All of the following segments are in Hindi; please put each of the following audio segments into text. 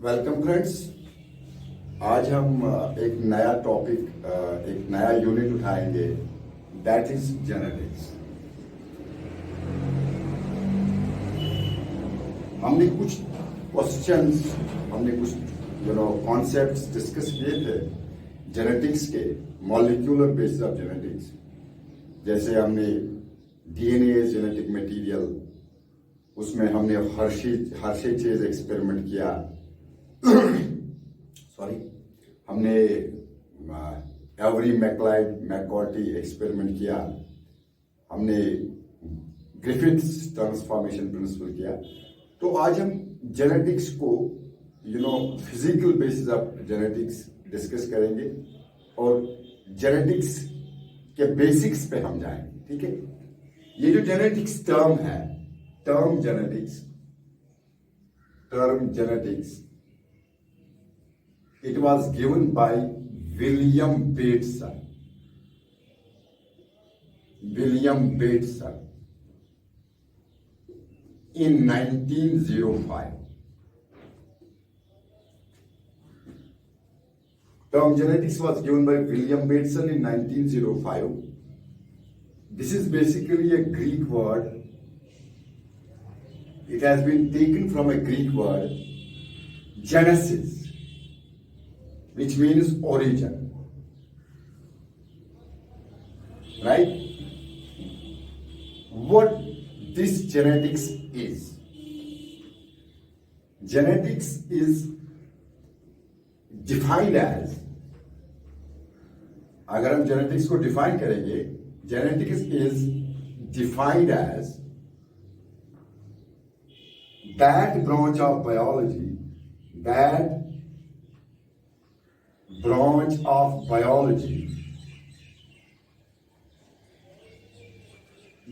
Welcome friends. आज हम एक नया टॉपिक एक नया यूनिट उठाएंगे, दैट इज जेनेटिक्स। हमने कुछ क्वेश्चंस, हमने कुछ कॉन्सेप्ट्स डिस्कस किए थे जेनेटिक्स के, मॉलिक्यूलर बेसिस ऑफ जेनेटिक्स। जैसे हमने डीएनए जेनेटिक मटेरियल, उसमें हमने हर्षी चेज एक्सपेरिमेंट किया सॉरी, हमने एवरी मैककॉर्टी एक्सपेरिमेंट किया, हमने ग्रिफिथ्स ट्रांसफॉर्मेशन प्रिंसिपल किया। तो आज हम जेनेटिक्स को physical basis of genetics discuss करेंगे और जेनेटिक्स के बेसिक्स पे हम जाएंगे। ठीक है, ये जो जेनेटिक्स टर्म है, term genetics, it was given by William Bateson in 1905. Term genetics was given by William Bateson in 1905. This is basically a Greek word. It has been taken from a Greek word, Genesis, which means origin, right? What this genetics is defined as, अगर हम जेनेटिक्स को डिफाइन करेंगे, genetics is defined as that branch of biology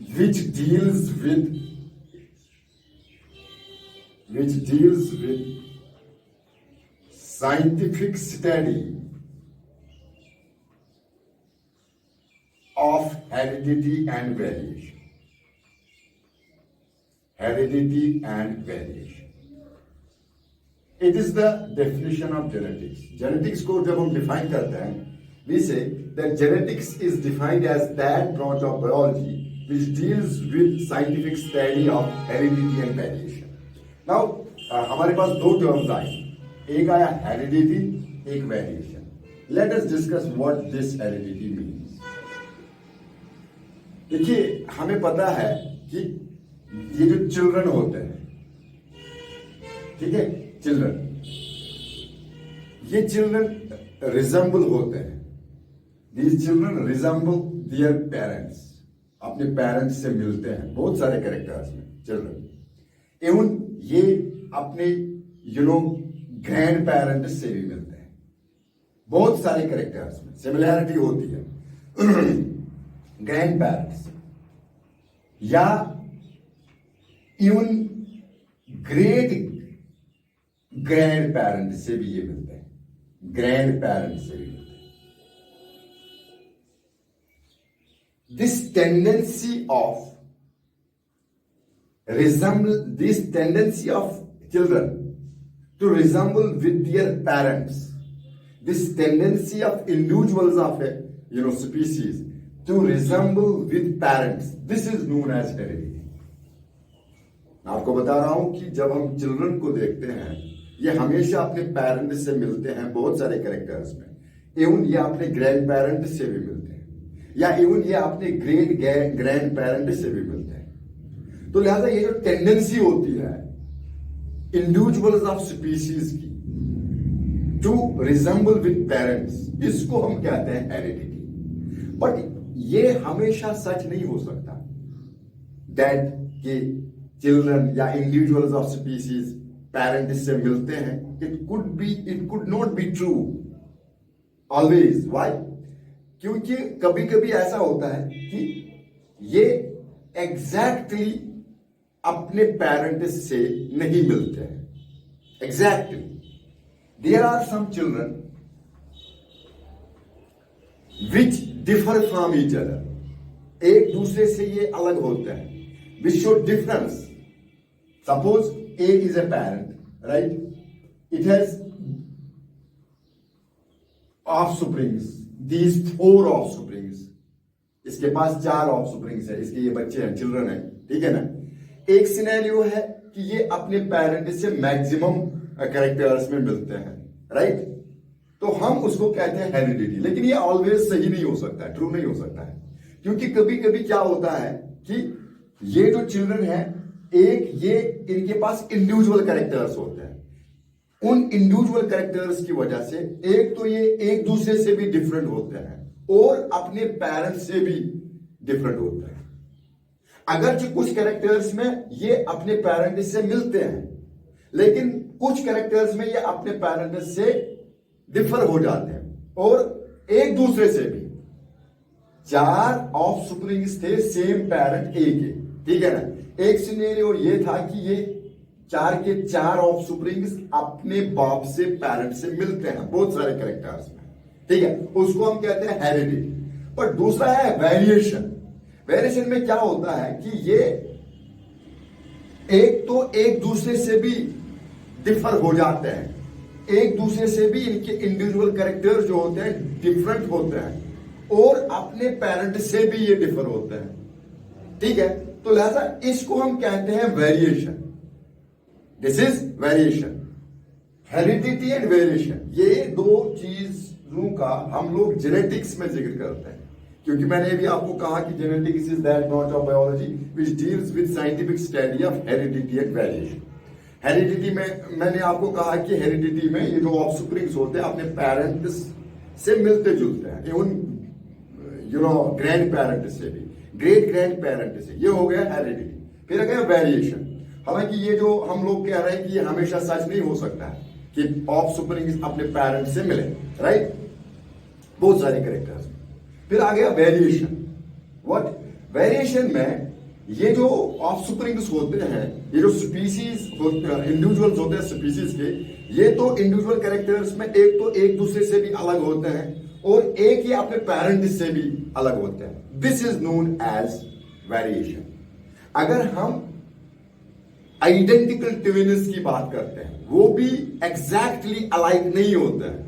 which deals with scientific study of heredity and variation. It is the definition of genetics. Genetics को जब हम define करते हैं, we say that genetics is defined as that branch of biology which deals with scientific study of heredity and variation. Now, हमारे पास दो terms आए, एक आया heredity, एक variation. Let us discuss what this heredity means. देखिए, हमें पता है कि ये जो चिल्ड्रन होते हैं, ठीक है, ये चिल्ड्रन रिजेंबल होते हैं, these children resemble their parents, अपने पेरेंट्स से मिलते हैं बहुत सारे कैरेक्टर्स में चिल्ड्रन। एवं ये अपने ग्रैंड पेरेंट्स से भी मिलते हैं, बहुत सारे कैरेक्टर्स में सिमिलैरिटी होती है ग्रैंड पेरेंट्स या इवन ग्रेट ग्रैंड पेरेंट से भी ये मिलते हैं, ग्रैंड पेरेंट से भी मिलते हैं। This tendency of children to resemble with their parents, this tendency of individuals of species to resemble with parents, this is known as heredity. मैं आपको बता रहा हूं कि जब हम चिल्ड्रन को देखते हैं, ये हमेशा अपने पेरेंट्स से मिलते हैं बहुत सारे कैरेक्टर्स में, एवं ये अपने ग्रैंड पेरेंट्स से भी मिलते हैं या एवं ये अपने ग्रेट ग्रैंड पेरेंट्स से भी मिलते हैं। तो लिहाजा ये जो टेंडेंसी होती है इंडिविजुअल्स ऑफ स्पीशीज की टू रिजेंबल विद पेरेंट्स, इसको हम कहते हैं हेरेडिटी। बट ये हमेशा सच नहीं हो सकता दैट कि चिल्ड्रन या इंडिविजुअल्स ऑफ स्पीसीज पेरेंट्स से मिलते हैं। It could not be true always. Why? क्योंकि कभी कभी ऐसा होता है कि ये एग्जैक्टली अपने पेरेंट्स से नहीं मिलते हैं। Exactly there are some children which differ from each other, एक दूसरे से ये अलग होते हैं, which show difference. Suppose A is a parent, right? it has offsprings, these 4 offsprings. इसके पास 4 ऑफस्प्रिंग्स है, इसके ये बच्चे हैं, चिल्ड्रन है, ठीक है ना। एक सिनेरियो है कि ये अपने पेरेंट से मैक्सिमम कैरेक्टर्स में मिलते हैं, राइट। तो हम उसको कहते हैं हेरिडिटी। लेकिन ये ऑलवेज सही नहीं हो सकता है, ट्रू नहीं हो सकता है, क्योंकि कभी कभी क्या होता है कि ये जो चिल्ड्रन है, एक ये इनके पास इंडिविजुअल कैरेक्टर्स होते हैं। उन इंडिविजुअल कैरेक्टर्स की वजह से एक तो ये एक दूसरे से भी डिफरेंट होते हैं और अपने पेरेंट्स से भी डिफरेंट होते हैं। अगरचे कुछ कैरेक्टर्स में ये अपने पेरेंट्स से मिलते हैं, लेकिन कुछ कैरेक्टर्स में ये अपने पेरेंट्स से डिफर हो जाते हैं और एक दूसरे से भी। 4 ऑफस्प्रिंग्स थे, सेम पेरेंट एक है, ठीक है ना। एक सिनेरियो ये था कि ये 4 के 4 ऑफस्प्रिंग्स अपने बाप से, पेरेंट से मिलते हैं बहुत सारे कैरेक्टर्स में, ठीक है, उसको हम कहते हैं हेरिडिटी। पर दूसरा है वेरिएशन। वेरिएशन में क्या होता है कि ये एक तो एक दूसरे से भी डिफर हो जाते हैं, एक दूसरे से भी इनके इंडिविजुअल कैरेक्टर जो होते हैं डिफरेंट होते हैं और अपने पेरेंट से भी ये डिफर होते हैं, ठीक है। तो लिहाजा इसको हम कहते हैं variation. This is variation. Heredity and variation, ये 2 चीजों का हम लोग जेनेटिक्स में जिक्र करते हैं, क्योंकि मैंने अभी आपको कहा कि genetics is that branch of biology which deals with scientific study of heredity and variation. Heredity में मैंने आपको कहा कि हेरिडिटी में ये जो ऑफस्प्रिंग्स होते हैं अपने पेरेंट्स से मिलते जुलते हैं, इवन ग्रैंड पेरेंट से भी, ग्रेट ग्रैंड पेरेंट से, ये हो गया हेरिडिटी। फिर आ गया वेरिएशन। हालांकि ये जो हम लोग कह रहे हैं कि ये हमेशा सच नहीं हो सकता है कि ऑफस्प्रिंग्स अपने पेरेंट से मिले, राइट, बहुत सारे कैरेक्टर्स। फिर आ गया वेरिएशन। व्हाट? वेरिएशन में ये जो ऑफस्प्रिंग्स होते हैं, ये जो स्पीसीज होते हैं, इंडिविजुअल्स होते हैं स्पीसीज के, ये तो इंडिविजुअल कैरेक्टर्स में एक तो एक दूसरे से भी अलग होते हैं और एक ये अपने पेरेंट से भी अलग होते हैं। This is known as variation. अगर हम आइडेंटिकल ट्विन्स की बात करते हैं, वो भी एग्जैक्टली अलाइक नहीं होते हैं,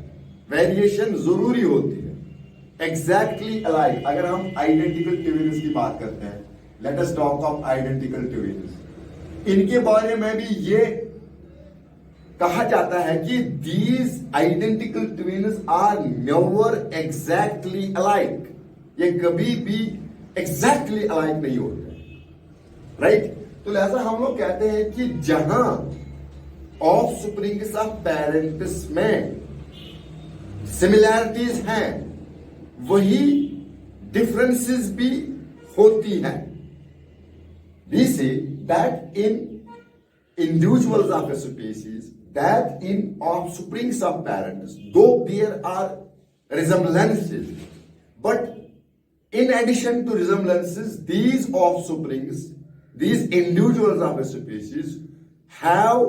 वेरिएशन जरूरी होती है। एग्जैक्टली अलाइक, अगर हम आइडेंटिकल ट्विन्स की बात करते हैं, let us talk of identical twins, इनके बारे में भी ये कहा जाता है कि these identical twins are never exactly alike, ये कभी भी एग्जैक्टली अलाइक नहीं होते, राइट। तो लिहाजा हम लोग कहते हैं कि जहां ऑफस्प्रिंग्स ऑफ पेरेंट्स में सिमिलैरिटीज हैं, वही डिफरेंसेस भी होती हैं। We say that in individuals of a species, that in offsprings of parents, though there are resemblances, but in addition to resemblances, these offsprings, these individuals of a species have,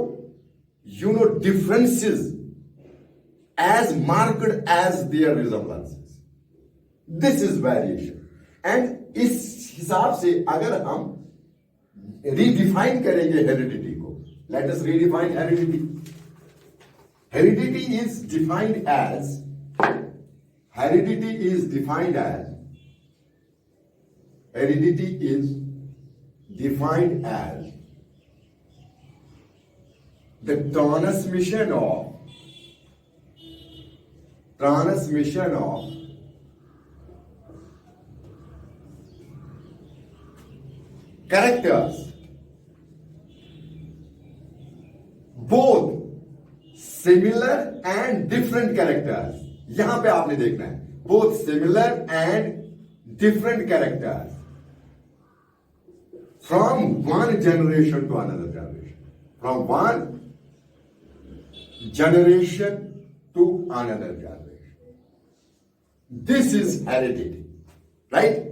differences as marked as their resemblances. This is variation. And इस हिसाब से अगर हम रीडिफाइन करेंगे हेरिडिटी को, let us redefine heredity. Heredity is defined as, heredity is defined as, heredity is defined as the transmission of characters, both similar and different characters. यहां पे आपने देखना है, both similar and different characters from one generation to another generation, from one generation to another generation. This is heredity, right?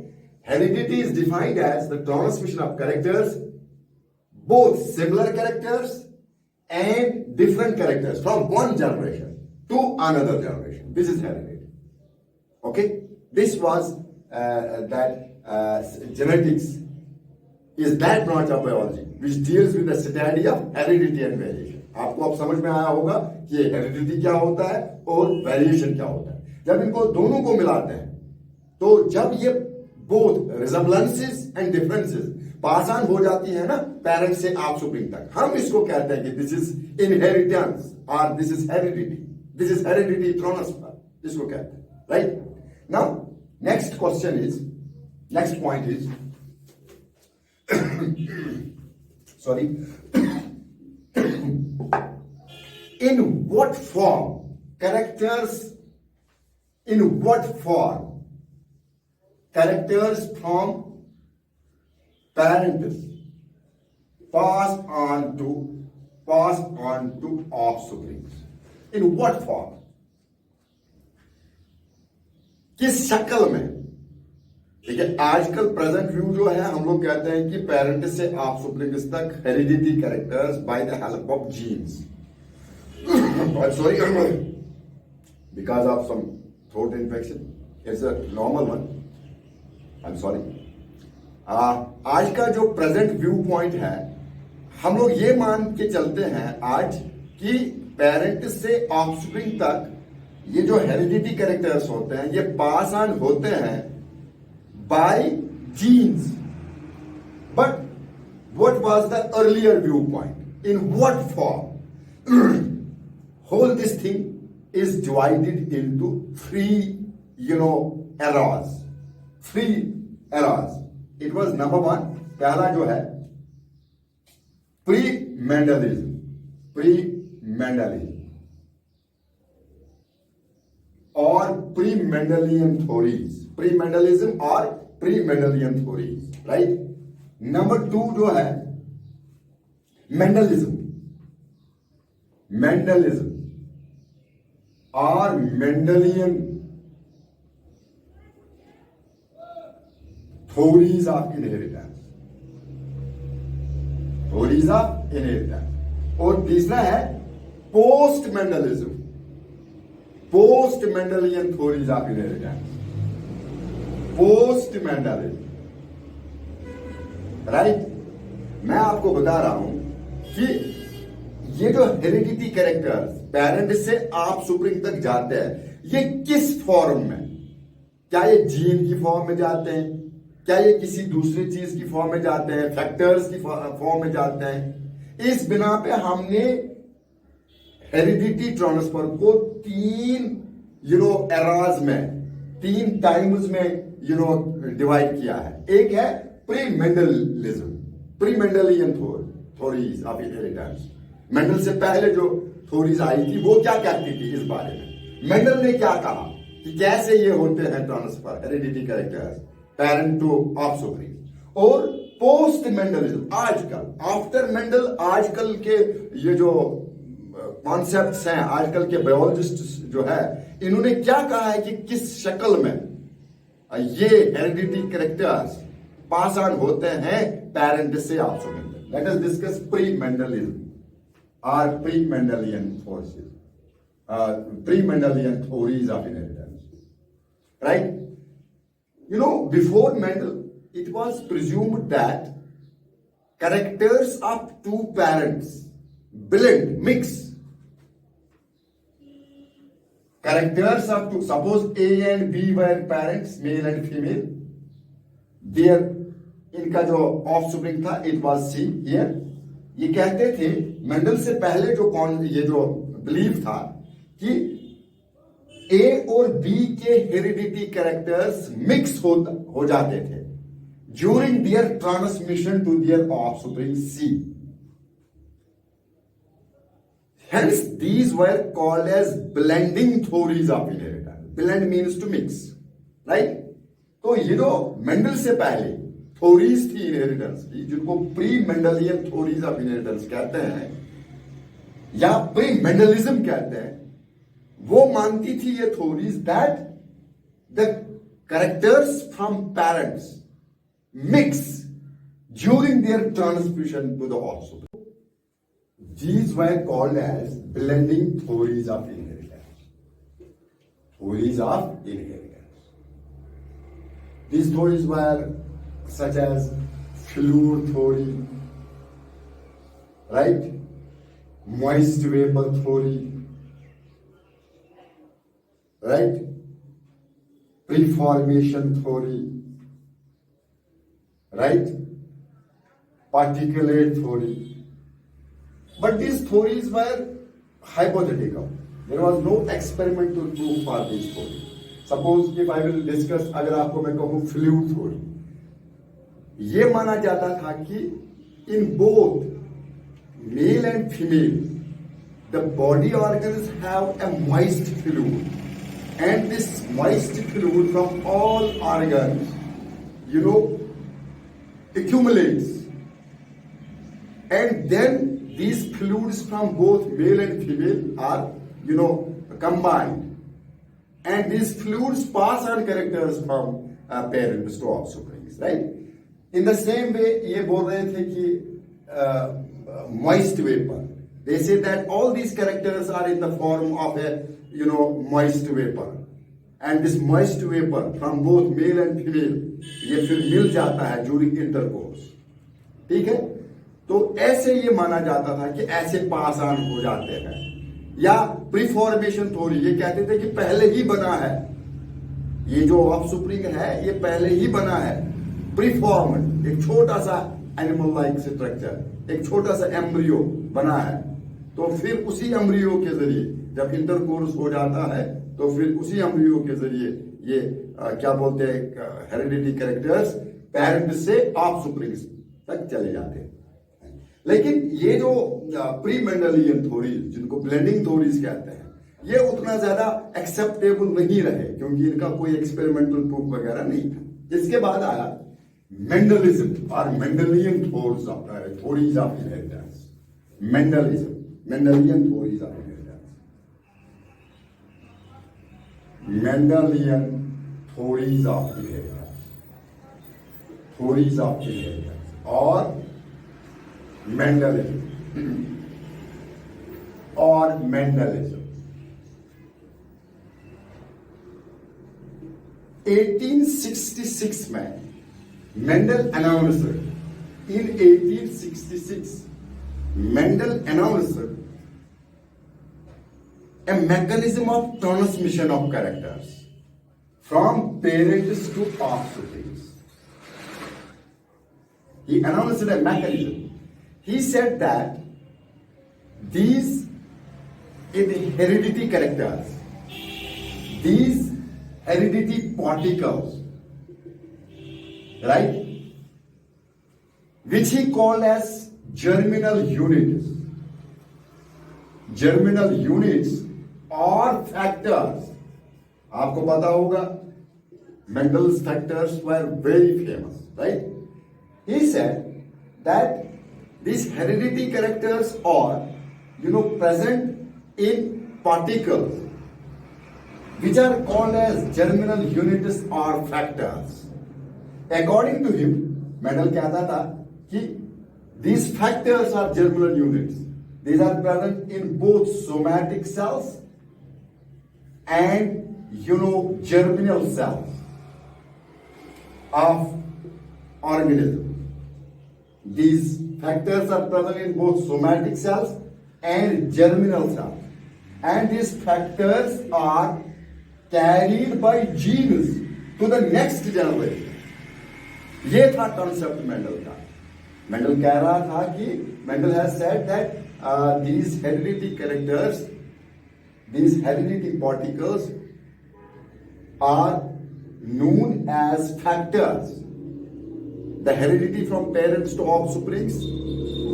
Heredity is defined as the transmission of characters, both similar characters and different characters from one generation to another generation. This is heredity. Okay? This was genetics is that branch of biology which deals with the study of heredity and variation. आपको अब समझ में आया होगा कि हेरिडिटी क्या होता है और वेरिएशन क्या होता है। जब इनको दोनों को मिलाते हैं तो जब ये both resemblances and differences pass on हो जाती है ना पेरेंट्स से ऑफस्प्रिंग तक, हम इसको कहते हैं कि दिस इज इनहेरिटेंस और दिस इज हेरिडिटी ट्रांसफर, इसको कहते हैं, right. Now next question is, next point is sorry, in what form characters from parents pass on to offspring, in what form, किस शक्ल में। ठीक है, आजकल प्रेजेंट व्यू जो है हम लोग कहते हैं कि पेरेंट से ऑफस्प्रिंग तक heredity characters by the help of genes. Sorry, because of some throat infection, it's a normal one, I am sorry. आज का जो प्रेजेंट व्यू पॉइंट है, हम लोग ये मान के चलते हैं आज कि पेरेंट से ऑफस्प्रिंग तक ये जो हेरिडिटी कैरेक्टर्स होते हैं ये पास ऑन होते हैं by genes. But what was the earlier viewpoint? In what form? Whole this thing is divided into three, eras. Three eras. It was number one, पहला जो है pre-Mendelian और pre-Mendelian theories, pre-Mendelism और pre-Mendelian theories, right? Number two जो है Mendelism और Mendelian theories of inheritance, और तीसरा है post-Mendelism, post-Mendelian theories of inheritance, post-Mendelian, right. मैं आपको बता रहा हूं कि ये जो हेरिडिटी कैरेक्टर्स पेरेंट से ऑफस्प्रिंग तक जाते हैं, ये किस फॉर्म में, क्या ये जीन की फॉर्म में जाते हैं, क्या ये किसी दूसरी चीज की फॉर्म में जाते हैं, फैक्टर्स की फॉर्म में जाते हैं। इस बिना पे हमने हेरिडिटी ट्रांसफर को तीन एराज में, तीन टाइम्स में डिवाइड किया है। एक है pre-Mendelian theories of inheritance. Mendel से पहले जो थ्योरीज आई थी वो क्या कहती थी इस बारे में, मेंडल ने क्या कहा कि कैसे ये होते हैं transfer heredity characters parent to offspring. और पोस्ट मेंडलिज्म आजकल, आफ्टर मेंडल, आजकल के ये जो कॉन्सेप्ट्स हैं, आजकल के बायोलॉजिस्ट जो है, इन्होंने क्या कहा है कि किस शक्ल में ये हेरिडिटी कैरेक्टर्स पास ऑन होते हैं पेरेंट से offspring. Let us discuss pre Mendelism और pre Mendelian forces, pre Mendelian theories of inheritance, right. Before Mendel it was presumed that characters of two parents mix. Characters of two, suppose A and B were parents, male and female. Their इनका जो ऑफस्प्रिंग था it was C here. ये कहते थे मेंडल से पहले ये जो बिलीव था कि A और B के हेरिडिटी कैरेक्टर्स मिक्स हो जाते थे during their transmission to their offspring C. Hence, these were called as blending theories of inheritance. Blend means to mix, right? तो ये जो मेंडल से पहले थ्योरीज थी इनहेरिटेंस की, जिनको pre Mendelian theories of inheritance कहते हैं या प्री मेंडलिज्म कहते हैं, वो मानती थी ये theories that the characters from parents mix during their transmission to the offspring. These were called as blending theories of inheritance. Theories of inheritance. These theories were such as Fleur theory, right? moist vapor theory, right? Preformation theory, right? Particulate theory. But these theories were hypothetical. There was no experimental proof for these theories. Suppose if I will discuss, अगर आपको मैं कहूँ fluid theory, ये माना जाता था कि in both male and female, the body organs have a moist fluid, and this moist fluid from all organs, accumulates, and then these fluids from both male and female are, combined, and these fluids pass on characters from parents to offsprings, right? In the same way, ये बोल रहे थे कि moist vapor. They say that all these characters are in the form of a, moist vapor. And this moist vapor from both male and female, ये फिर मिल जाता है during intercourse. ठीक है? तो ऐसे ये माना जाता था कि ऐसे पास ऑन हो जाते हैं. या प्रीफॉर्मेशन थ्योरी, ये कहते थे कि पहले ही बना है. ये जो ऑफस्प्रिंग है, ये पहले ही बना है. प्रीफॉर्म्ड, एक छोटा सा एनिमल लाइक स्ट्रक्चर, एक छोटा सा एम्ब्रियो बना है. तो फिर उसी एम्ब्रियो के जरिए जब इंटरकोर्स हो जाता है, तो फिर उसी एम्ब्रियो के जरिए ये क्या बोलते हैं, हेरिडिटी कैरेक्टर्स पेरेंट से ऑफस्प्रिंग्स तक चले जाते हैं. लेकिन ये जो प्री मेंडलियन थ्योरीज, जिनको ब्लेंडिंग थ्योरीज कहते हैं, ये उतना ज्यादा एक्सेप्टेबल नहीं रहे, क्योंकि इनका कोई एक्सपेरिमेंटल प्रूफ वगैरह नहीं था. इसके बाद आया मेंडलिज्म और Mendelian theories of inheritance. Mendelian theories of inheritance. Mendelian theories of inheritance. Theories of inheritance और मेंडलिज्म. 1866 में Mendel announced, in 1866, Mendel announced a mechanism of transmission of characters from parents to offspring. He announced a mechanism. He said that these heredity characters, these heredity particles, right, which he called as germinal units. Germinal units or factors. आपको पता होगा, Mendel's factors were very famous, right? He said that these heredity characters are, present in particles, which are called as germinal units or factors. According to him, Mendel कहता था कि these factors are germinal units. These are present in both somatic cells and, germinal cells of organism. These factors are present in both somatic cells and germinal cells. And these factors are carried by genes to the next generation. ये था कॉन्सेप्ट मेंडल का. मेंडल कह रहा था कि Mendel has said that these heredity characters, these heredity particles are known as factors. The heredity from parents to offsprings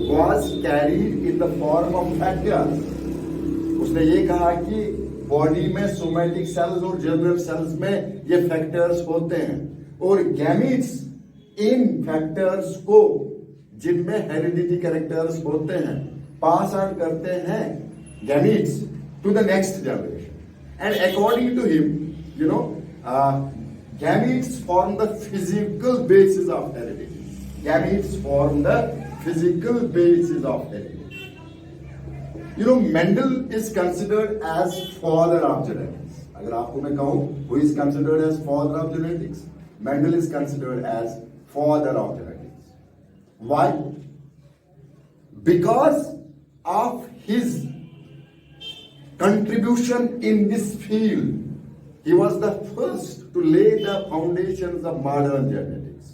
was carried in the form of factors. उसने ये कहा कि बॉडी में सोमैटिक सेल्स और जर्मिनल सेल्स में ये फैक्टर्स होते हैं, और गैमीट्स इन फैक्टर्स को, जिनमें हेरिडिटी कैरेक्टर्स होते हैं, पास ऑन करते हैं gametes to the next generation. And according to him, gametes form the physical basis of heredity. Gametes form the physical basis of heredity. Mendel is considered as father of genetics. अगर आपको मैं कहूँ who is considered as father of genetics, Mendel is considered as father of genetics. Why? Because of his contribution in this field, he was the first to lay the foundations of modern genetics,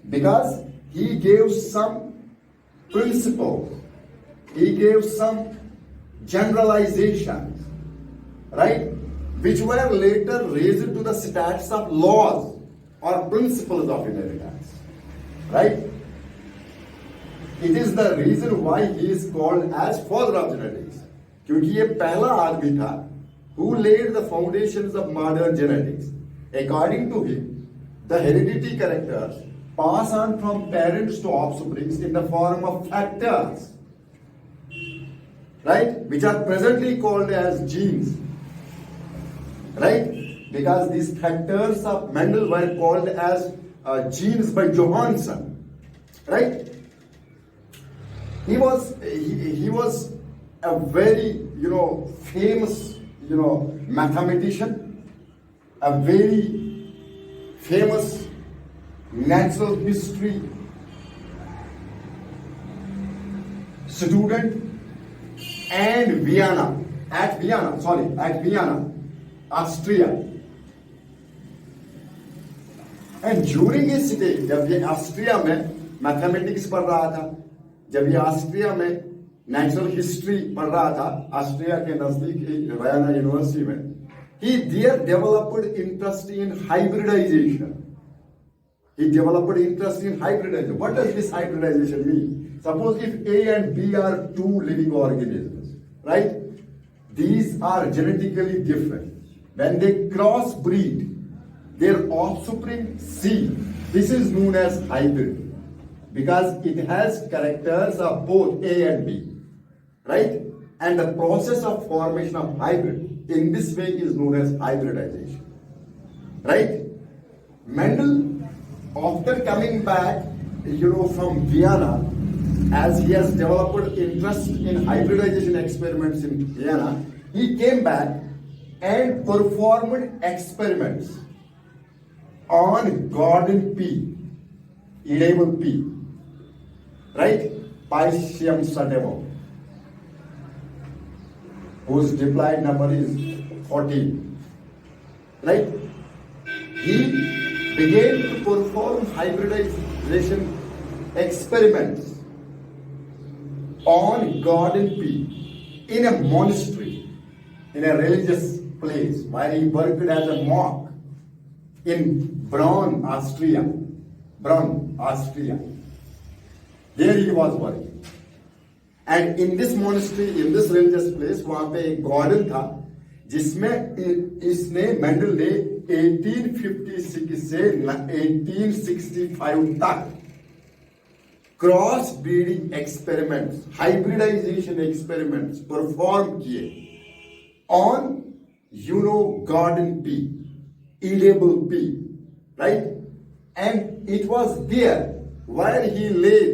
because he gave some principles, he gave some generalizations, right, which were later raised to the status of laws or principles of inheritance, right? It is the reason why he is called as father of genetics, क्योंकि ये पहला आदमी था who laid the foundations of modern genetics. According to him, the hereditary characters pass on from parents to offsprings in the form of factors, right, which are presently called as genes, right? Because these factors of Mendel were called as genes by Johansson, right? He was a very famous mathematician, a very famous natural history student, and at Vienna, Austria. And during his stay, जब ये ऑस्ट्रिया में मैथमेटिक्स पढ़ रहा था, जब ये ऑस्ट्रिया में नेचुरल हिस्ट्री पढ़ रहा था, ऑस्ट्रिया के नजदीक वियना यूनिवर्सिटी में, he there developed interest in hybridization. He developed interest in hybridization. What does this hybridization mean? Suppose if A and B are two living organisms, right? These are genetically different. When they crossbreed, their offspring C, this is known as hybrid, because it has characters of both A and B, right? And the process of formation of hybrid in this way is known as hybridization, right? Mendel, after coming back, from Vienna, as he has developed interest in hybridization experiments in Vienna, he came back and performed experiments on Gordon P, Edable P, right? Piscium sativum, whose diploid number is 14, right? He began to perform hybridization experiments on Gordon P in a monastery, in a religious place where he worked as a monk in Braun, Austria. There he was working. And in this monastery, in this religious place, वहाँ पे एक garden था, जिसमें इसने मेंडल ने 1856 से 1865 तक cross breeding experiments, hybridization experiments perform किए on Gordon P, Edable P, right? And it was there where he laid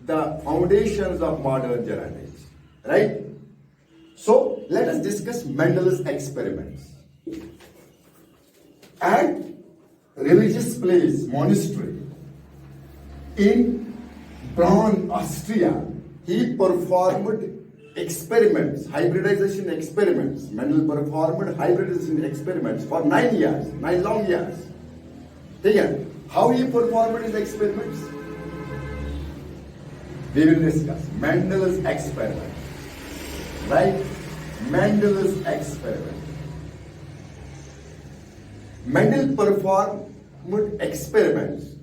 the foundations of modern genetics, right? So let us discuss Mendel's experiments. At religious place, monastery in Braun, Austria, he performed experiments, hybridization experiments. Mendel performed hybridization experiments for 9 long years. Okay. How he performed his experiments? We will discuss Mendel's experiment, right? Mendel's experiment. Mendel performed experiments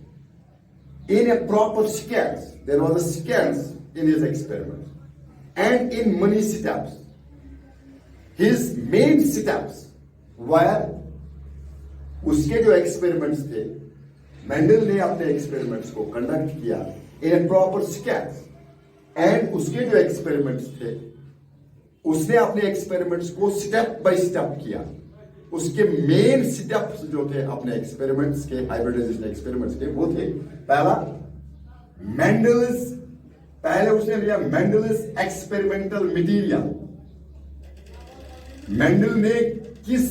in a proper sequence. There was a sequence in his experiments, and in many steps. His main steps were, उसके जो experiments थे, मेंडल ने अपने experiments को conduct किया in a proper sequence, and उसके जो experiments थे, उसने अपने experiments को step by step किया. उसके मेन स्टेप्स जो थे अपने एक्सपेरिमेंट्स के, हाइब्रिडाइजेशन एक्सपेरिमेंट्स के, वो थे, पहला पहले उसने लिया मेंडल्स एक्सपेरिमेंटल मटेरियल. मेंडल ने किस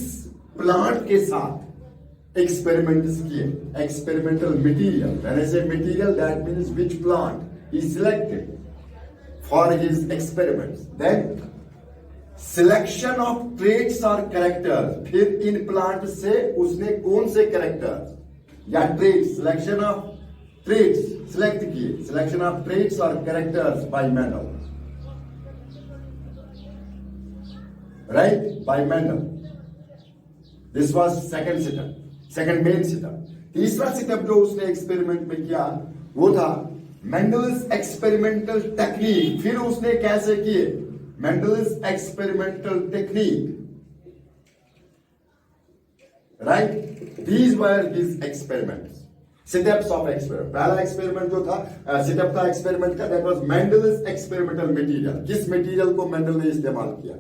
प्लांट के साथ एक्सपेरिमेंट्स किए? Experimental material. व्हेन आई से material, that means which plant he selected for his experiments. Then selection of traits or characters, फिर इन प्लांट से उसने कौन से कैरेक्टर्स या traits, selection of traits select किए, सिलेक्शन ऑफ ट्रेट्स और characters by Mendel, right, by Mendel. This was second setup, second main setup. तीसरा सेटअप जो उसने एक्सपेरिमेंट में किया वो था मेंडल्स एक्सपेरिमेंटल टेक्निक. फिर उसने कैसे किए Mendel's experimental technique, right. These were his experiments, setups of experiment. पहला एक्सपेरिमेंट जो था सेटअप था एक्सपेरिमेंट का, that was Mendel's experimental material. किस मटेरियल को मेंडल ने इस्तेमाल किया.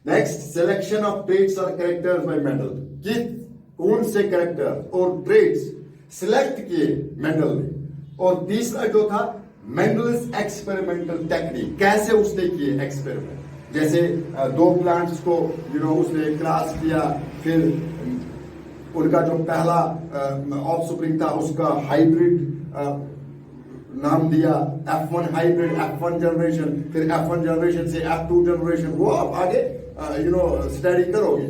नेक्स्ट, सिलेक्शन ऑफ ट्रेट्स और कैरेक्टर्स बाय मेंडल. किस कौन से कैरेक्टर और ट्रेट्स सिलेक्ट किए मेंडल ने. और तीसरा जो था मेंडल्स एक्सपेरिमेंटल टेक्निक, कैसे उसने किए एक्सपेरिमेंट. जैसे दो प्लांट्स को उसने क्रॉस किया, फिर उनका जो पहला ऑफस्प्रिंग था उसका हाइब्रिड नाम दिया F1 हाइब्रिड, F1 जनरेशन, फिर F1 जनरेशन से F2 जनरेशन. वो आप आगे स्टडी करोगे,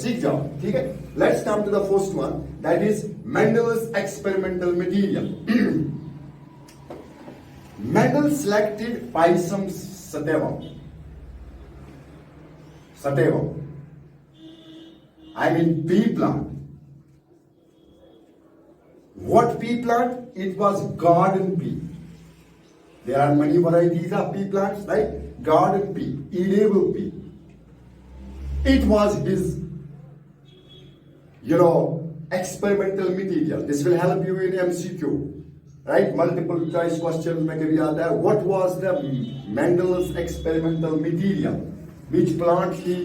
सीख जाओ, ठीक है. Let's come to the first one, that is Mendel's experimental material. Mendel selected Pisum sativum. Sativum. I mean pea plant. What pea plant? It was garden pea. There are many varieties of pea plants, right? Garden pea, edible pea. It was his, experimental material. This will help you in MCQ. Right, multiple choice questions में कभी आता है. What was the Mendel's experimental material? Which plant he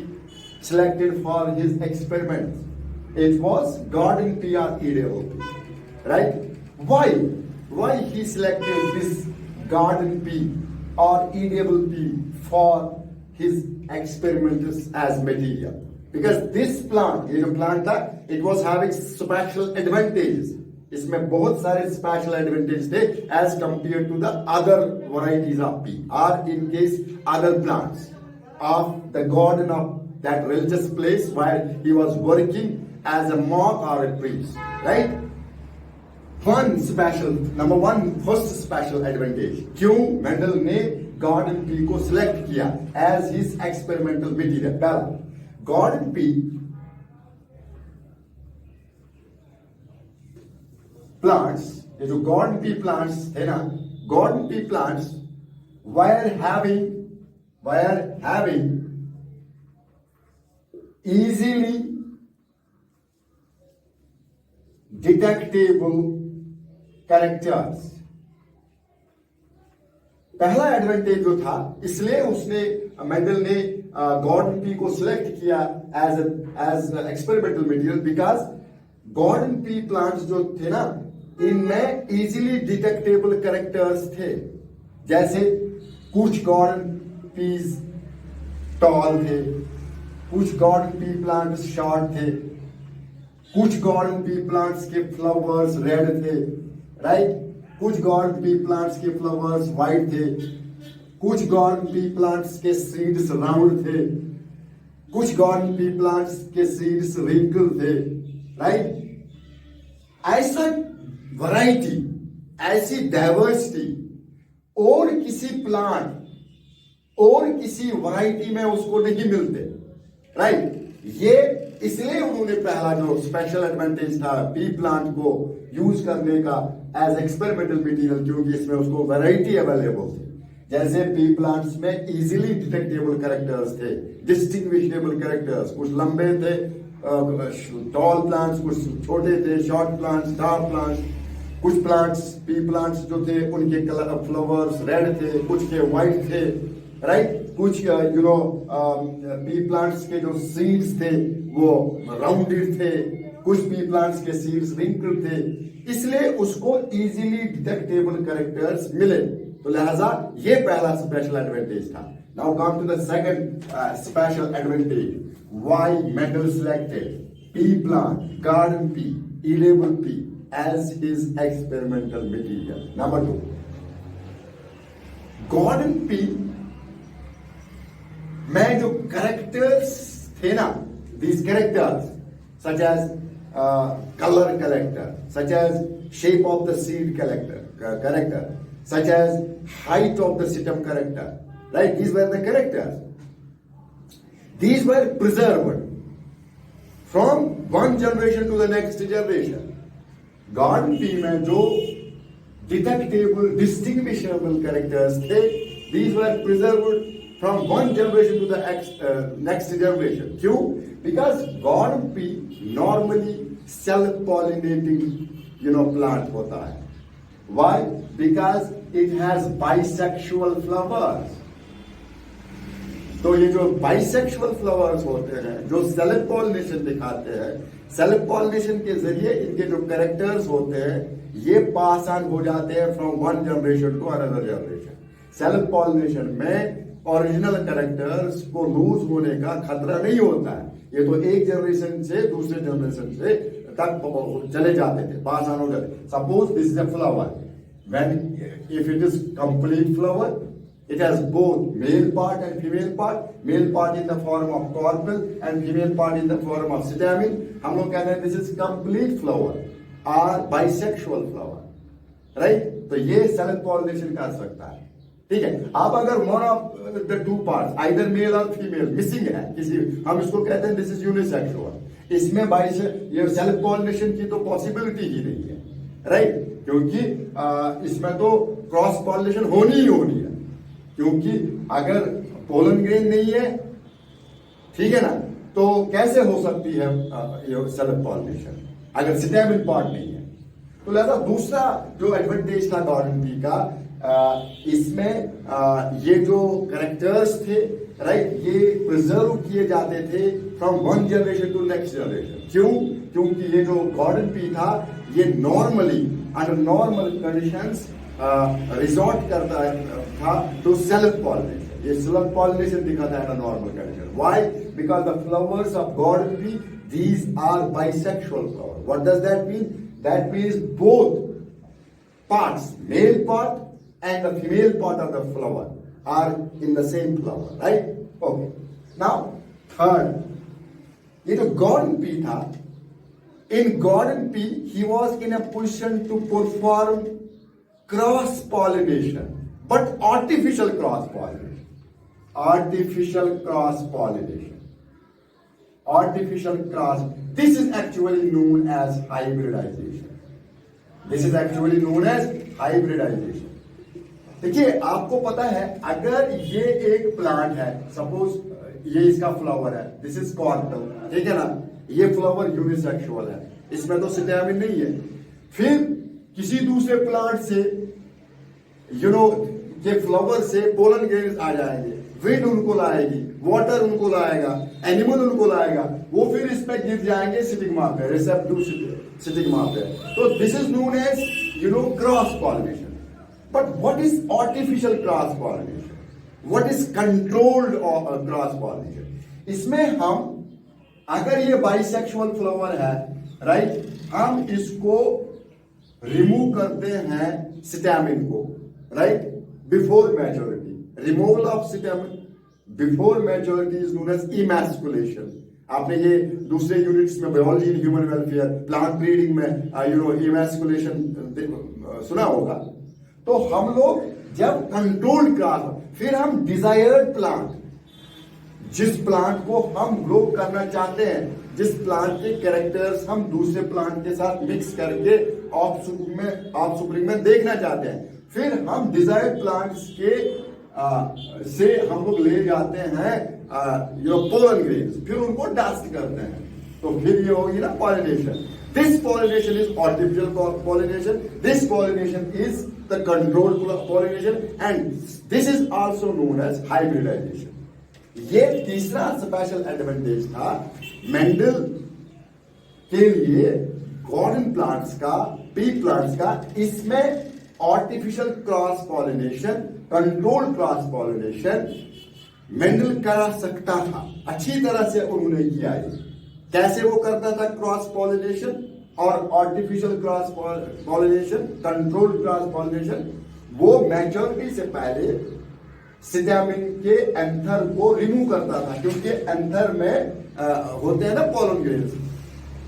selected for his experiments? It was garden pea or edible pea. Right? Why he selected this garden pea or edible pea for his experiments as material? Because this plant, ये जो plant था, it was having special advantages. इसमें बहुत सारे स्पेशल एडवांटेज थे as compare to the other varieties of pea और in case other plants of the garden of that religious place where he was working as a monk और a priest, right. Number one first special advantage, क्यों मेंडल ने गार्डन पी को सिलेक्ट किया एज हिज एक्सपेरिमेंटल मटेरियल. पहला, गार्डन पी plants, ये जो garden pea plants थे ना, garden pea plants were having easily detectable characters. पहला एडवांटेज जो था, इसलिए उसने मेंडल ने गार्डन पी को सिलेक्ट किया as experimental material because garden pea plants जो थे ना, इनमें इजीली डिटेक्टेबल कैरेक्टर्स थे. जैसे कुछ गार्डन पीस टॉल थे, कुछ गार्डन पी प्लांट्स शॉर्ट थे, कुछ गार्डन पी प्लांट्स के फ्लावर्स रेड थे, राइट. कुछ गार्डन पी प्लांट्स के फ्लावर्स व्हाइट थे, कुछ गार्डन पी प्लांट्स के सीड्स राउंड थे, कुछ गार्डन पी प्लांट्स के सीड्स रिंकल थे, राइट. ऐसा वैरायटी, ऐसी डाइवर्सिटी और किसी प्लांट और किसी वैरायटी में उसको नहीं मिलते, राइट. ये इसलिए उन्होंने पहला जो स्पेशल एडवांटेज था पी प्लांट को यूज करने का एज एक्सपेरिमेंटल मटेरियल, क्योंकि इसमें उसको वैरायटी अवेलेबल थी. जैसे पी प्लांट्स में इजीली डिटेक्टेबल कैरेक्टर्स थे, डिस्टिंग्विशेबल कैरेक्टर्स. कुछ लंबे थे टॉल प्लांट्स, कुछ छोटे थे शॉर्ट प्लांट्स, डार्क प्लांट्स. कुछ प्लांट्स पी प्लांट्स जो थे उनके कलर फ्लावर्स रेड थे, कुछ के व्हाइट थे, राइट. कुछ पी प्लांट्स के जो सीड्स थे वो राउंडेड थे, कुछ पी प्लांट्स के सीड्स रिंकल्ड थे. इसलिए उसको इजीली डिटेक्टेबल कैरेक्टर्स मिले, तो लिहाजा ये पहला स्पेशल एडवांटेज था. Now come to the second special advantage, why Mendel selected pea plant, garden pea, edible pea as his experimental material. Number 2, garden pea मैं जो कैरेक्टर्स थे ना, these characters such as color character, such as shape of the seed character, such as height of the stem character, right? These were the characters. These were preserved from one generation to the next generation. Garden P में जो detectable, distinguishable characters थे, these were preserved from one generation to the next generation. क्यों? Because Garden P normally self-pollinating plant होता है. Why? Because it has bisexual flowers. तो ये जो बाइसेक्सुअल फ्लावर्स होते हैं, जो सेल्फ पॉलिनेशन दिखाते हैं, सेल्फ पॉलिनेशन के जरिए इनके जो कैरेक्टर्स होते हैं ये पास ऑन हो जाते हैं from one generation to another generation. Self pollination में ओरिजिनल कैरेक्टर्स को लूज होने का खतरा नहीं होता है. ये तो एक जनरेशन से दूसरे जनरेशन से तक चले जाते थे, पास ऑन हो जाते. Suppose this is a flower, when if it is complete flower, it has both male part and female part, male part in the form of carpel and female part in the form of stamen. हम लोग कहते हैं this is complete flower or bisexual flower, right? तो ये self pollination कर सकता है. ठीक है. अब अगर one of the two parts, either male or female missing है किसी, हम इसको कहते हैं this is unisexual. इसमें ये self pollination की तो possibility ही नहीं है, right? क्योंकि इसमें तो cross pollination होनी ही होनी है. क्योंकि अगर पोलन ग्रेन नहीं है, ठीक है ना, तो कैसे हो सकती है सेल्फ पॉलिनेशन अगर स्टेमिन पार्ट नहीं है. तो लिहाजा दूसरा जो एडवांटेज था गार्डन पी का, इसमें ये जो कैरेक्टर्स थे, राइट, ये प्रिजर्व किए जाते थे from one generation to next generation. क्यों? क्योंकि ये जो गार्डन पी था ये normally under normal conditions resort करता था टू सेल्फ पॉलिनेशन. ये सेल्फ पॉलिनेशन दिखाता है normal condition. Why? Because the flowers of garden pea, these are bisexual flower. What does that mean? That means both parts, male part and the female part of the flower are in the same flower, right? Okay. Now third, ये जो गार्डन पी था, in garden pea he was in a position to perform cross pollination, but artificial cross pollination. Artificial cross pollination. Artificial cross. This is actually known as hybridization. This is actually known as hybridization. देखिए, आपको पता है अगर ये एक प्लांट है, सपोज ये इसका फ्लावर है, दिस इज कॉर्टल, ठीक है ना, ये फ्लावर यूनिसेक्सुअल है, इसमें तो स्टेमिन नहीं है. फिर किसी दूसरे प्लांट से के फ्लावर से पोलन ग्रेन्स आ जाएंगे, विंड उनको लाएगी, वाटर उनको लाएगा, एनिमल उनको लाएगा, वो फिर इस पे गिर जाएंगे स्टिग्मा पे, रिसेप्टिव स्टिग्मा पे. तो this is known as cross pollination. But what is artificial cross pollination? What is controlled cross pollination? इसमें हम, अगर ये बाइसेक्सुअल फ्लावर है, राइट, हम इसको रिमूव करते हैं स्टेमिन को, right, before maturity. Removal of stamen before maturity is known as emasculation. आपने ये दूसरे यूनिट्स में biology in human welfare, plant breeding में इमैस्कुलेशन सुना होगा. तो हम लोग जब कंट्रोल्ड क्रॉस, फिर हम डिजायर्ड प्लांट, जिस प्लांट को हम ग्रो करना चाहते हैं, जिस प्लांट के कैरेक्टर्स हम दूसरे प्लांट के साथ मिक्स करके ऑफस्प्रिंग में देखना चाहते हैं, फिर हम डिजायर्ड प्लांट्स के से हम लोग ले जाते हैं पोलन ग्रेन्स, फिर उनको डस्ट करते हैं. तो फिर ये होगी ना pollination. This pollination is artificial pollination. This pollination is the controlled pollination and this is also known as hybridization. ये तीसरा स्पेशल एडवांटेज था मेंडल के लिए गार्डन प्लांट्स का, पी प्लांट्स का. इसमें artificial cross pollination, controlled cross pollination Mendel करा सकता था. अच्छी तरह से उन्होंने किया है. कैसे वो करता था क्रॉस पॉलिनेशन और artificial cross pollination, controlled cross pollination? वो मैच्योरिटी से पहले सिटामिन के एंथर को रिमूव करता था, क्योंकि एंथर में होते हैं ना पोलन ग्रेन्स।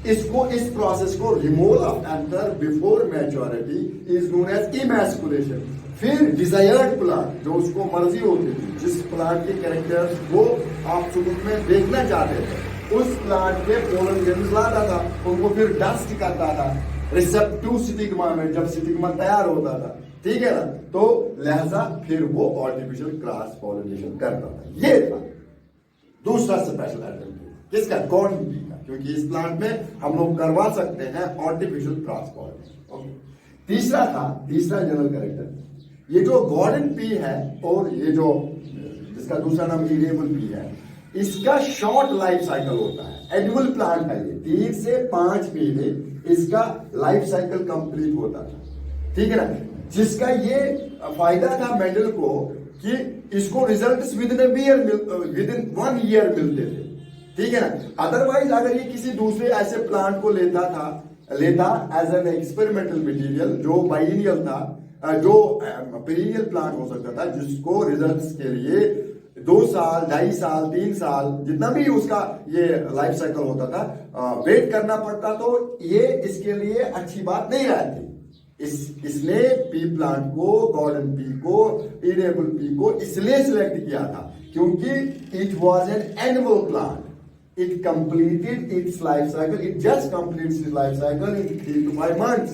इसको, इस प्रोसेस को, removal of anther before maturity is known as emasculation. फिर डिजायर्ड प्लांट, जो उसको मर्जी होती थी, जिस प्लांट के कैरेक्टर्स को आप शुरू में देखना चाहते थे, उस प्लांट के पोलन ग्रेन्स लाता था, उनको फिर डस्ट करता था रिसेप्टिव स्टिग्मा में, जब स्टिग्मा तैयार होता था, ठीक है ना, तो लिहाजा फिर वो आर्टिफिशियल क्रॉस पॉलिनेशन करता था। ये था दूसरा स्पेशल एडवांटेज किसका, गॉर्डन बी का, क्योंकि इस प्लांट में हम लोग करवा सकते हैं आर्टिफिशियल क्रॉस पॉलिनेशन। तीसरा था, तीसरा जनरल कैरेक्टर, ये जो गॉर्डन पी है और ये जो जिसका दूसरा नाम इरेबल पी है, इसका शॉर्ट लाइफ साइकिल होता है। एनुअल प्लांट है ये, 3 से 5 महीने इसका लाइफ साइकिल कंप्लीट होता था, ठीक है ना, जिसका ये फायदा था मेंडल को कि इसको रिजल्ट्स विद इन 1 ईयर मिलते थे, ठीक है ना। अदरवाइज अगर ये किसी दूसरे ऐसे प्लांट को लेता एज एन एक्सपेरिमेंटल मटेरियल जो बाइनियल था, जो पेरिनियल प्लांट हो सकता था, जिसको रिजल्ट्स के लिए 2 साल, 2.5 साल, 3 साल, जितना भी उसका ये लाइफ साइकिल होता था, वेट करना पड़ता, तो ये इसके लिए अच्छी बात नहीं रहती। इसने पी प्लांट को, गॉर्डन पी को, इरेबल पी को इसलिए सिलेक्ट किया था क्योंकि it was an annual plant. It completed its life cycle. It just completes its life cycle in 3 to 5 months.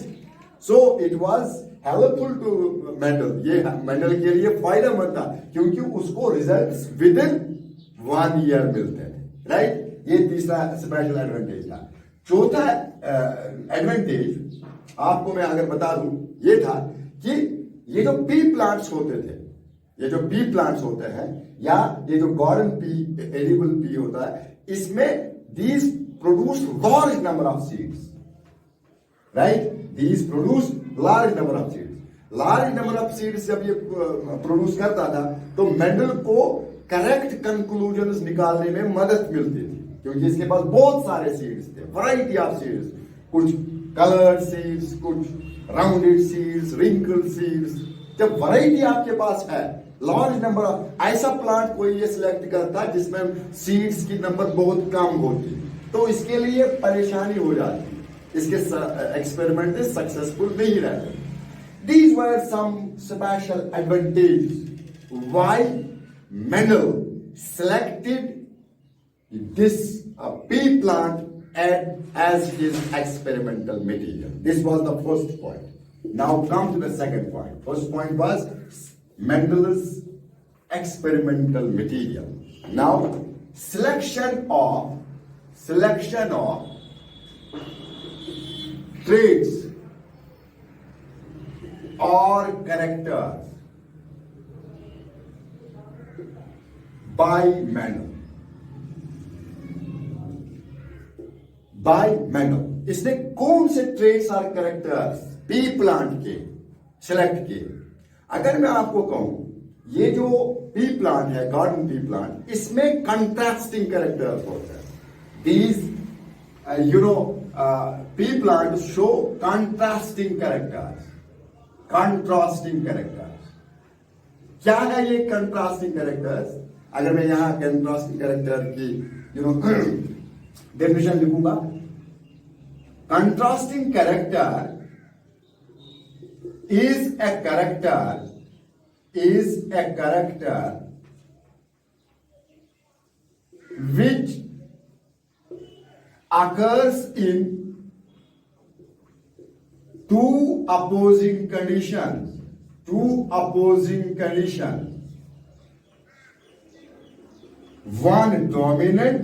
So it was helpful to Mendel. ये मेंडल के लिए फायदेमंद था क्योंकि उसको रिजल्ट्स विद इन 1 ईयर मिलते थे, राइट। ये तीसरा स्पेशल एडवांटेज था। चौथा एडवांटेज आपको मैं अगर बता दूं, ये था कि ये जो पी प्लांट्स होते थे, ये जो पी प्लांट्स होते हैं या ये जो गॉर्डन पी, एडिबल पी होता है, इसमें these produce large number of seeds, right? These produce large number of seeds. Large number of seeds जब ये प्रोड्यूस करता था तो मेंडल को करेक्ट कंक्लूजन्स निकालने में मदद मिलती थी, क्योंकि इसके पास बहुत सारे सीड्स थे, वैरायटी ऑफ सीड्स, कुछ कलर्ड सीड्स, कुछ राउंडेड सीड्स, रिंकल्ड सीड्स। जब वैरायटी आपके पास है, लार्ज नंबर ऑफ, ऐसा प्लांट कोई ये सिलेक्ट करता जिसमें सीड्स की नंबर बहुत कम होती, तो इसके लिए परेशानी हो जाती, इसके एक्सपेरिमेंट सक्सेसफुल नहीं रहते। These were some special advantages why Mendel selected this pea plant as his experimental material. This was the first point. Now come to the second point. First point was Mendel's experimental material. Now selection of traits or characters by Mendel. इसने कौन से ट्रेट्स और कैरेक्टर्स पी प्लांट के सिलेक्ट किए? अगर मैं आपको कहूं, ये जो पी प्लांट है, गार्डन पी प्लांट, इसमें कंट्रास्टिंग कैरेक्टर्स होते हैं। These P plant show contrasting characters. क्या है ये कंट्रास्टिंग कैरेक्टर्स? अगर मैं यहां कंट्रास्टिंग कैरेक्टर की डेफिनेशन लिखूंगा, contrasting character is a character which occurs in two opposing conditions, one dominant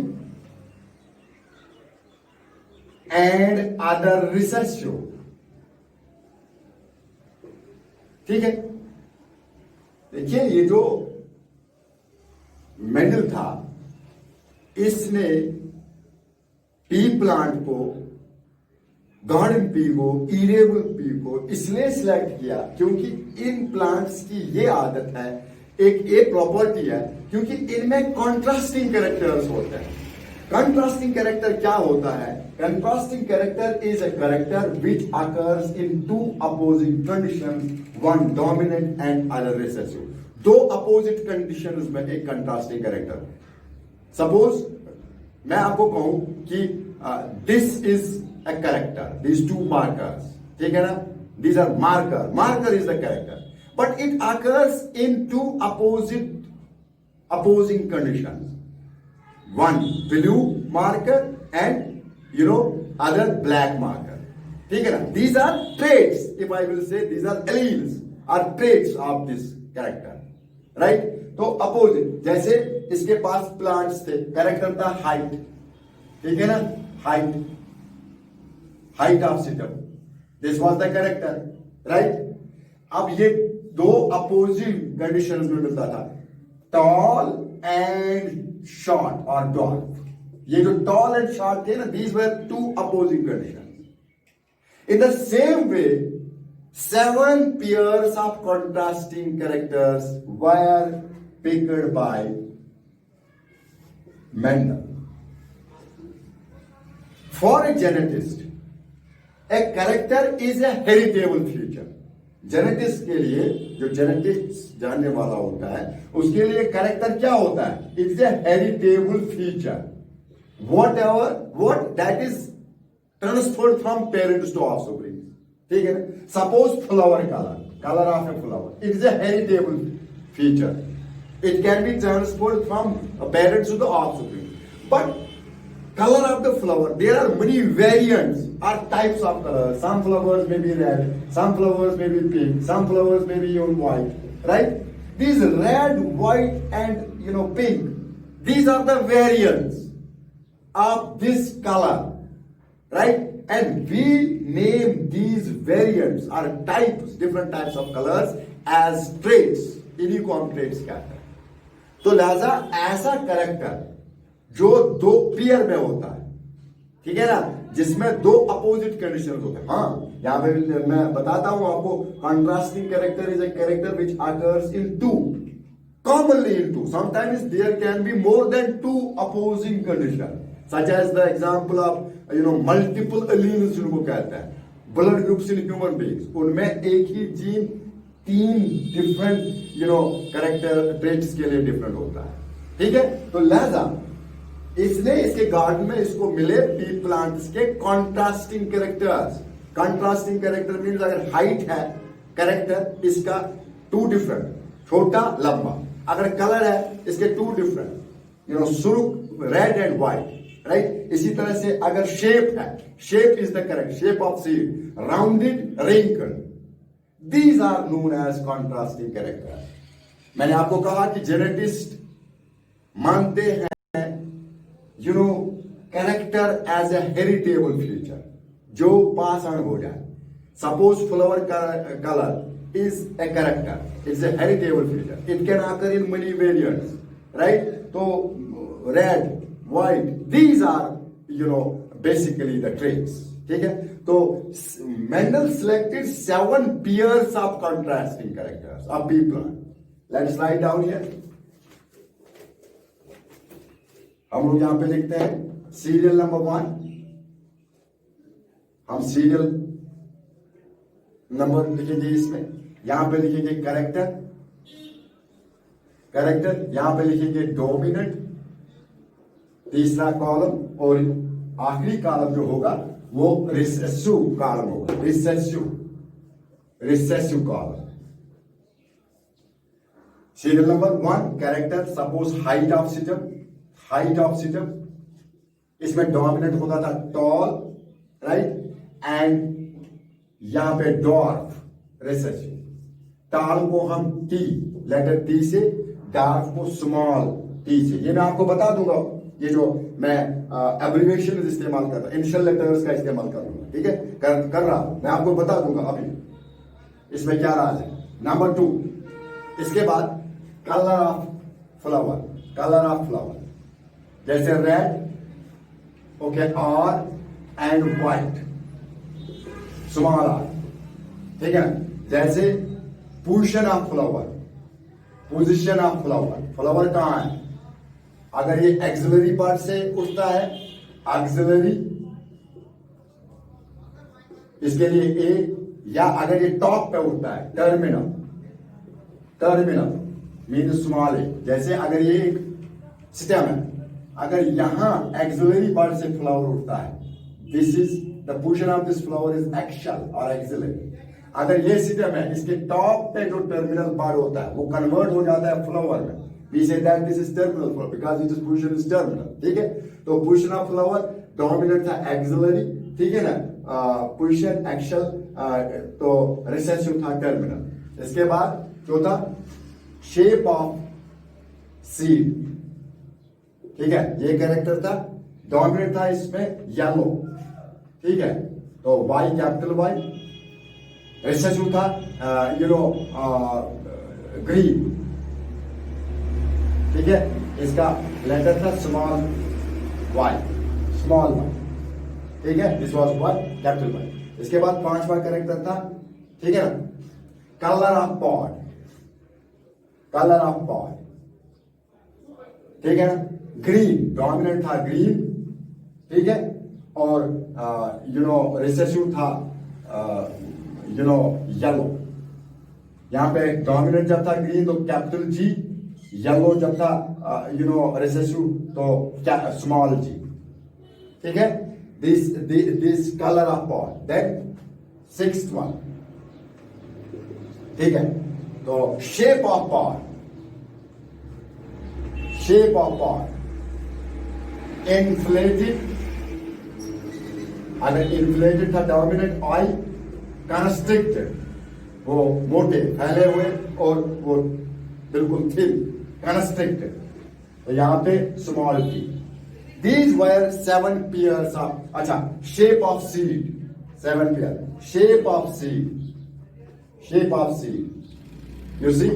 and other recessive. ठीक है, देखिए ये जो मेंडल था, इसने पी प्लांट को, गार्डन पी को, इरेबल पी को इसलिए सिलेक्ट किया क्योंकि इन प्लांट्स की ये आदत है, एक प्रॉपर्टी है, क्योंकि इनमें कॉन्ट्रास्टिंग कैरेक्टर्स होते हैं। कंट्रास्टिंग कैरेक्टर क्या होता है? Contrasting character is a character which occurs in two opposing conditions, one dominant and other recessive. दो अपोजिट कंडीशन में एक कंट्रास्टिंग कैरेक्टर। सपोज मैं आपको कहूं कि this is a character, this two markers, ठीक है ना, these are marker is the character, but it occurs in two opposing conditions, one blue marker and other black marker, ठीक है ना। These are traits, if I will say these are alleles or traits of this character, right? तो अपोजिट, जैसे इसके पास प्लांट्स थे, कैरेक्टर था हाइट, ठीक है ना, height of stem, this was the character, right. अब ये दो अपोजिंग कंडीशंस में मिलता था, टॉल एंड शॉर्ट और डॉर्फ। ये जो टॉल एंड शॉर्ट थे ना, these were two opposing conditions. In the same way 7 pairs of contrasting characters were picked by Mendel. For a genetist, a character is a heritable feature. Geneticist के लिए, जो जेनेटिक्स जानने वाला होता है, उसके लिए कैरेक्टर क्या होता है? It is a heritable feature, what that is transferred from parents to offspring, ठीक है ना। Suppose flower colour of a flower, it is a heritable feature, it can be transferred from parents to the offspring. But color of the flower, there are many variants or types of colors. Some flowers may be red, some flowers may be pink, some flowers may be even white, right? These red, white and pink, these are the variants of this color, right? And we name these variants or types, different types of colors as traits, uniform traits कहते हैं। तो लिहाजा ऐसा कैरेक्टर जो दो पेयर में होता है, ठीक है ना, जिसमें दो अपोजिट कंडीशन होते हैं। हाँ, यहां पे मैं बताता हूं आपको, contrasting character is a character which occurs in two, commonly in two, sometimes there can be more than two opposing condition, such as the example of multiple alleles जिनको कहते हैं, blood groups in human beings, उनमें एक ही जीन 3 डिफरेंट कैरेक्टर ट्रेट्स के लिए डिफरेंट होता है, ठीक है। तो लिहाजा इसलिए इसके गार्डन में इसको मिले पी प्लांट्स के contrasting characters. Contrasting character means अगर हाइट है कैरेक्टर इसका 2 डिफरेंट, छोटा लंबा, अगर कलर है इसके 2 डिफरेंट, सुर्ख रेड एंड व्हाइट, राइट। इसी तरह से अगर शेप है, shape is the correct shape of seed, rounded, wrinkled, these are known as contrasting character। मैंने आपको कहा कि जेनेटिस्ट मानते हैं character as a heritable feature, जो पास ऑन हो जाए। Suppose flower colour is a character, it's a heritable feature, it can occur in many variants, right. तो red, white, these are basically the traits, ठीक है। तो Mendel selected 7 pairs of contrasting characters of pea plant. Let's write down here. हम लोग यहां पे लिखते हैं सीरियल नंबर 1, हम सीरियल नंबर लिखेंगे इसमें, यहां पे लिखेंगे कैरेक्टर, यहां पे लिखेंगे डोमिनेंट, तीसरा कॉलम, और आखिरी कॉलम जो होगा वो रिसेसिव कॉलम होगा, recessive column. Serial number 1 character, suppose height of stem, इसमें डोमिनेंट होता था टॉल, राइट, एंड यहां पे डॉर्फ, रिसेसिव। टॉल को हम टी, लेटर टी से, डॉर्फ को स्मॉल टी से। ये मैं आपको बता दूंगा, ये जो मैं एब्रिविएशन इस्तेमाल कर रहा हूं, इनिशियल लेटर्स का इस्तेमाल करूंगा, ठीक है, कर रहा हूं, मैं आपको बता दूंगा अभी इसमें क्या राज है। नंबर 2, इसके बाद कलर ऑफ फ्लावर, जैसे रेड, ओके, और एंड व्हाइट, स्मॉल आर, ठीक है। जैसे पोजीशन ऑफ फ्लावर कहां है? अगर ये एक्सिलरी पार्ट से उठता है, एक्सिलरी, इसके लिए ए, या अगर ये टॉप पे उठता है, टर्मिनल, मीन स्मॉल ए। जैसे अगर ये एक स्टेम है, अगर यहां एक्सिलरी बर्ड से फ्लावर उठता है, this is the position of this flower is axial और एक्सिलरी। अगर ये स्टेम है, इसके टॉप पे जो टर्मिनल बर्ड होता है वो कन्वर्ट हो जाता है फ्लावर में। We say that this is terminal flower because it is position is terminal. ठीक है, तो पोजीशन ऑफ फ्लावर डोमिनेंट था एक्सिलरी, ठीक है ना, पोजीशन एक्शल, तो रिसेसिव था टर्मिनल। इसके बाद चौथा शेप ऑफ सीड, ठीक है, ये कैरेक्टर था, डोमिनेंट था इसमें येलो, ठीक है, तो वाई कैपिटल वाई, रिसेसिव था ग्रीन, ठीक है, इसका लेटर था स्मॉल वाई, ठीक है, this was Y capital Y. इसके बाद पांचवा कैरेक्टर था, ठीक है ना, कलर ऑफ पॉट, ठीक है ना, ग्रीन, डोमिनेंट था ग्रीन, ठीक है, और रिसेसिव था येलो। यहां पे डोमिनेंट जब था ग्रीन तो कैपिटल जी, येलो जब था रिसेसिव तो स्मॉल जी, ठीक है, this colour of pod. Then sixth one, ठीक है, तो शेप ऑफ पॉट, इन्फ्लेटेड, अगर इन्फ्लेटेड था डोमिनेंट आई, कंस्ट्रिक्टेड वो मोटे फैले हुए और वो बिल्कुल थिन, कंस्ट्रिक्टेड, तो यहां पे small T. These were 7 pairs of, अच्छा, shape of seed, 7 pair, shape of seed, you see,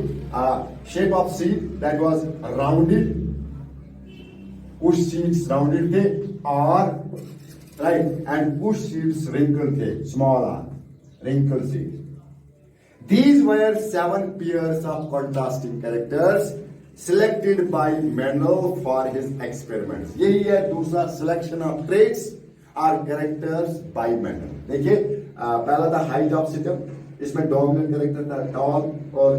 shape of seed that was rounded, कुछ seeds rounded थे, or right, and कुछ seeds wrinkled थे, small r, wrinkled seeds. These were 7 pairs of contrasting characters selected by Mendel for his experiments. यही है दूसरा selection of traits or characters by Mendel. देखिए, पहला था height of system, इसमें डोमिनेंट कैरेक्टर था टॉल और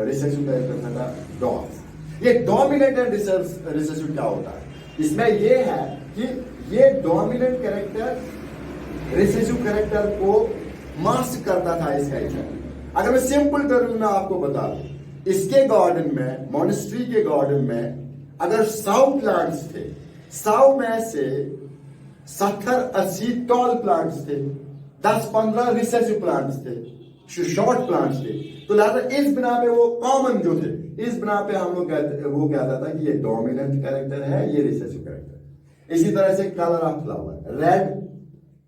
रिसेसिव कैरेक्टर था डॉग। ये डोमिनेंट एंड रिसेसिव क्या होता है, इसमें ये है कि ये डोमिनेंट कैरेक्टर रिसेसिव कैरेक्टर को मास्क करता था इसका इफेक्ट। अगर मैं सिंपल टर्म में आपको बता दूं, इसके गार्डन में, मोनेस्ट्री के गार्डन में अगर 100 प्लांट्स थे, 100 में से 70-80 टॉल प्लांट्स थे, 10-15 रिसेसिव प्लांट्स थे, शॉर्ट प्लांट्स थे, तो लिहाजा इस बिना पे वो कॉमन जो थे, इस बिना पे हम लोग वो कहता था कि ये डोमिनेंट कैरेक्टर है, ये रिसेसिव कैरेक्टर। इसी तरह से colour of flower, red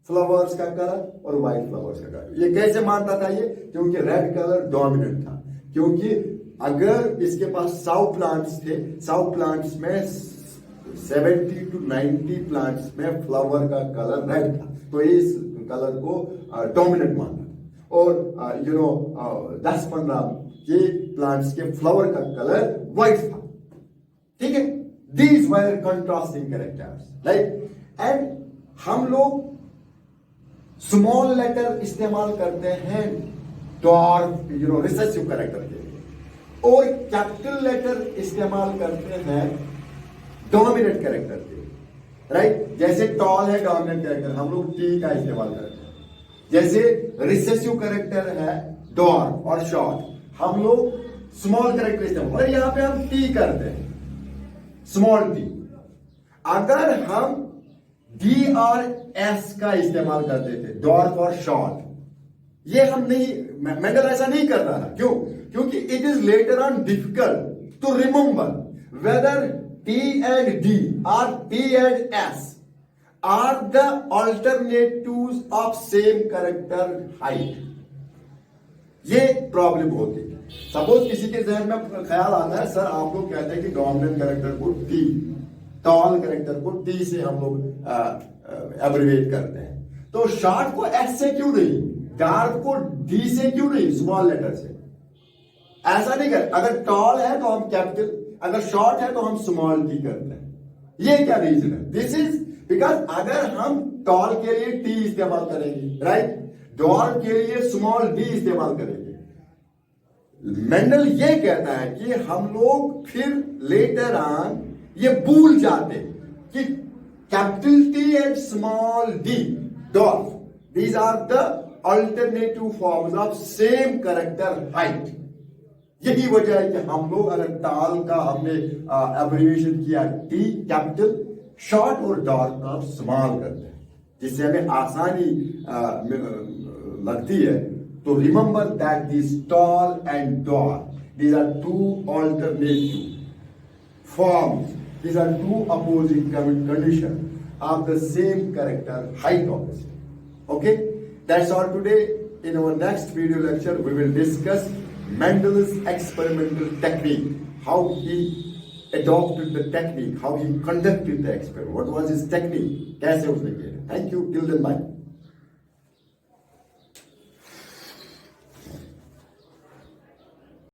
flowers का कलर और व्हाइट फ्लावर्स का कलर, ये कैसे मानता था ये, क्योंकि रेड कलर डोमिनेंट था, क्योंकि अगर इसके पास 100 प्लांट्स थे, 100 प्लांट्स में 70-90 प्लांट्स में फ्लावर का कलर रेड था, तो इस कलर को डोमिनेंट मानता। और 10-15 ये प्लांट्स के फ्लावर का कलर व्हाइट था, ठीक है। These were contrasting characters, right. And हम लोग स्मॉल लेटर इस्तेमाल करते हैं डॉर्फ रिसेसिव कैरेक्टर के लिए, और कैपिटल लेटर इस्तेमाल करते हैं डोमिनेंट कैरेक्टर के लिए, राइट। जैसे टॉल है डोमिनेंट कैरेक्टर, हम लोग टी का इस्तेमाल करते हैं। जैसे रिसेसिव कैरेक्टर है डॉर्फ और शॉर्ट, हम लोग स्मॉल कैरेक्टर इस्तेमाल, और यहां पे हम टी करते हैं, स्मॉल टी। अगर हम डी और एस का इस्तेमाल करते थे डॉर्फ और शॉर्ट, ये हम नहीं, मेंडल ऐसा नहीं कर रहा था। क्यों? क्योंकि it is later on difficult to remember whether T and D और T and S are the alternatives of same character height. ये प्रॉब्लम होती है। सपोज किसी के जहन में ख्याल आता है, सर आप लोग कहते हैं कि डोमिनेंट कैरेक्टर को टी, टॉल कैरेक्टर को टी से हम लोग एब्रिवेट करते हैं, तो शॉर्ट को एस से क्यों नहीं, डार्क को डी से क्यों नहीं, स्मॉल लेटर से? ऐसा नहीं कर, अगर टॉल है तो हम कैपिटल, अगर शॉर्ट है तो हम स्मॉल टी करते हैं। ये क्या रीजन है? दिस इज बिकॉज अगर हम टॉल के लिए टी इस्तेमाल करेंगे, राइट, डॉर्फ के लिए स्मॉल डी इस्तेमाल करेंगे, मेंडल ये कहता है कि हम लोग फिर लेटर ऑन ये भूल जाते कि capital T and small D dwarf, these are the alternative forms of same character height. यही वजह है कि हम लोग अगर टाल का हमने एब्रिविएशन किया टी कैपिटल, शॉर्ट और डॉट का स्मॉल करते हैं, जिससे हमें आसानी लगती है। तो remember that this tall and डॉट, these are two alternative forms, these are two opposing conditions of the same character height obviously. Okay, that's all today. In our next video lecture we will discuss Mendel's experimental technique, how he adopted the technique, how he conducted the experiment, what was his technique, कैसे उसने किया। Thank you, till then, bye.